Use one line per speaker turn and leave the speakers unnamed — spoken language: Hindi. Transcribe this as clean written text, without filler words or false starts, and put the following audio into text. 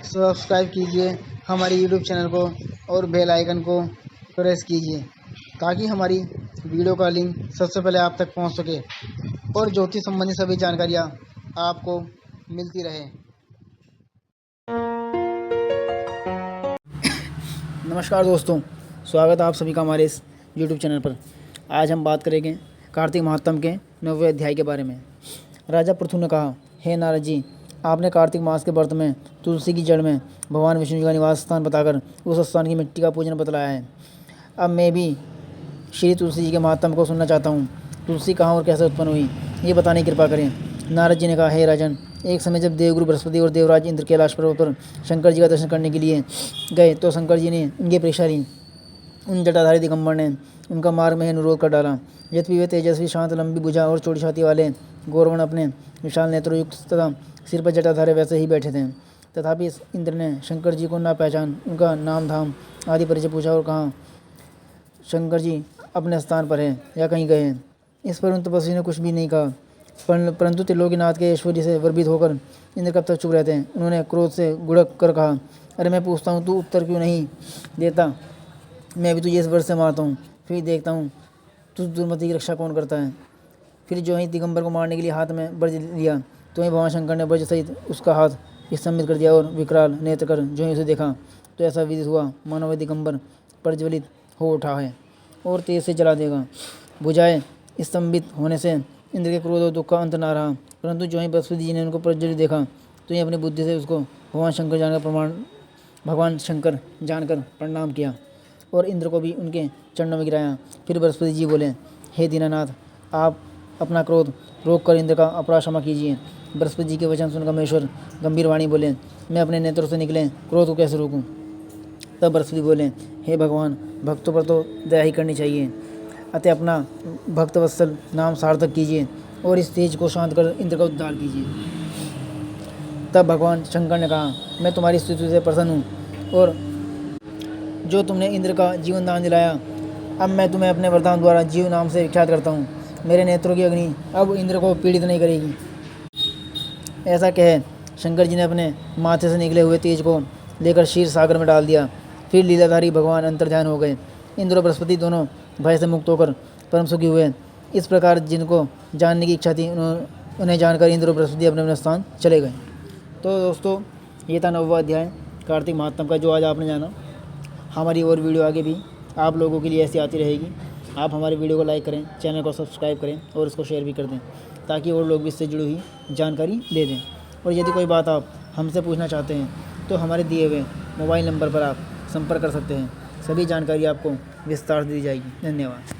सब्सक्राइब कीजिए हमारे यूट्यूब चैनल को और बेल आइकन को प्रेस कीजिए ताकि हमारी वीडियो का लिंक सबसे पहले आप तक पहुंच सके और ज्योतिष संबंधी सभी जानकारियाँ आपको मिलती रहे। नमस्कार दोस्तों, स्वागत है आप सभी का हमारे इस यूट्यूब चैनल पर। आज हम बात करेंगे कार्तिक महात्म के 9वें अध्याय के बारे में। राजा पृथु ने कहा, हे नारद जी, आपने कार्तिक मास के व्रत में तुलसी की जड़ में भगवान विष्णु जी का निवास स्थान बताकर उस स्थान की मिट्टी का पूजन बतलाया है। अब मैं भी श्री तुलसी जी के महात्म को सुनना चाहता हूँ। तुलसी कहाँ और कैसे उत्पन्न हुई, ये बताने की कृपा करें। नारद जी ने कहा, हे राजन, एक समय जब देवगुरु बृहस्पति और देवराज इंद्र कैलाश पर्वत पर शंकर जी का दर्शन करने के लिए गए तो शंकर जी ने उनकी परीक्षा ली। उन जटाधारी दिगंबर ने उनका मार्ग में अनुरोध कर डाला। यद्यपि वे तेजस्वी, शांत, लंबी भुजा और चौड़ी छाती वाले गौरवन अपने विशाल नेत्रों युक्त तथा सिर पर जटाधारे वैसे ही बैठे थे। तथापि इंद्र ने शंकर जी को ना पहचान उनका नाम धाम आदि परिचय पूछा और कहा, शंकर जी अपने स्थान पर है या कहीं गए हैं। इस पर उन तपस्वी ने कुछ भी नहीं कहा, परंतु त्रिलोकीनाथ के ऐश्वर्य से गर्वित होकर इंद्र कब तक चुप रहते हैं। उन्होंने क्रोध से गुड़क कर कहा, अरे मैं पूछता हूँ, तू उत्तर क्यों नहीं देता? मैं भी तुझे इस वर्ष से मारता हूँ, फिर देखता हूँ तुझ दुर्मति की रक्षा कौन करता है। फिर जो ही दिगंबर को मारने के लिए हाथ में ब्रज लिया तो ही भगवान शंकर ने ब्रज सहित उसका हाथ स्तंभित कर दिया और विकराल नेत्र कर जो ही उसे देखा तो ऐसा विदित हुआ मानो वह दिगंबर प्रज्वलित हो उठा है और तेज से जला देगा। भुजाएं स्तंभित होने से इंद्र के क्रोध और दुख का अंत ना रहा, परंतु जो ही बृहस्पति जी ने उनको प्रज्वलित देखा तो ही अपनी बुद्धि से उसको भगवान शंकर जानकर प्रणाम किया और इंद्र को भी उनके चरणों में गिराया। फिर बृहस्पति जी बोले, हे दीनानाथ, आप अपना क्रोध रोक कर इंद्र का अपराध क्षमा कीजिए। बृहस्पति जी के वचन सुनकर महेश्वर गंभीर वाणी बोले, मैं अपने नेत्रों से निकले क्रोध को कैसे रोकूं? तब बृहस्पति बोले, हे भगवान, भक्तों पर तो दया ही करनी चाहिए, अतः अपना भक्तवत्सल नाम सार्थक कीजिए और इस तेज को शांत कर इंद्र का उद्धार कीजिए। तब भगवान शंकर ने कहा, मैं तुम्हारी स्तुति से प्रसन्न हूँ और जो तुमने इंद्र का जीवन दान दिलाया, अब मैं तुम्हें अपने वरदान द्वारा जीव नाम से विख्यात करता हूँ। मेरे नेत्रों की अग्नि अब इंद्र को पीड़ित नहीं करेगी। ऐसा कह शंकर जी ने अपने माथे से निकले हुए तेज को लेकर क्षीर सागर में डाल दिया। फिर लीलाधारी भगवान अंतर्ध्यान हो गए। इंद्र और बृहस्पति दोनों भय से मुक्त होकर परम सुखी हुए। इस प्रकार जिनको जानने की इच्छा थी उन्हें जानकर इंद्र और बृहस्पति अपने अपने स्थान चले गए। तो दोस्तों, ये था 9वां अध्याय कार्तिक महात्म का, जो आज आपने जाना। हमारी और वीडियो आगे भी आप लोगों के लिए ऐसी आती रहेगी। आप हमारी वीडियो को लाइक करें, चैनल को सब्सक्राइब करें और इसको शेयर भी कर दें ताकि और लोग भी इससे जुड़ी हुई जानकारी दे दें। और यदि कोई बात आप हमसे पूछना चाहते हैं तो हमारे दिए हुए मोबाइल नंबर पर आप संपर्क कर सकते हैं। सभी जानकारी आपको विस्तार से दी जाएगी। धन्यवाद।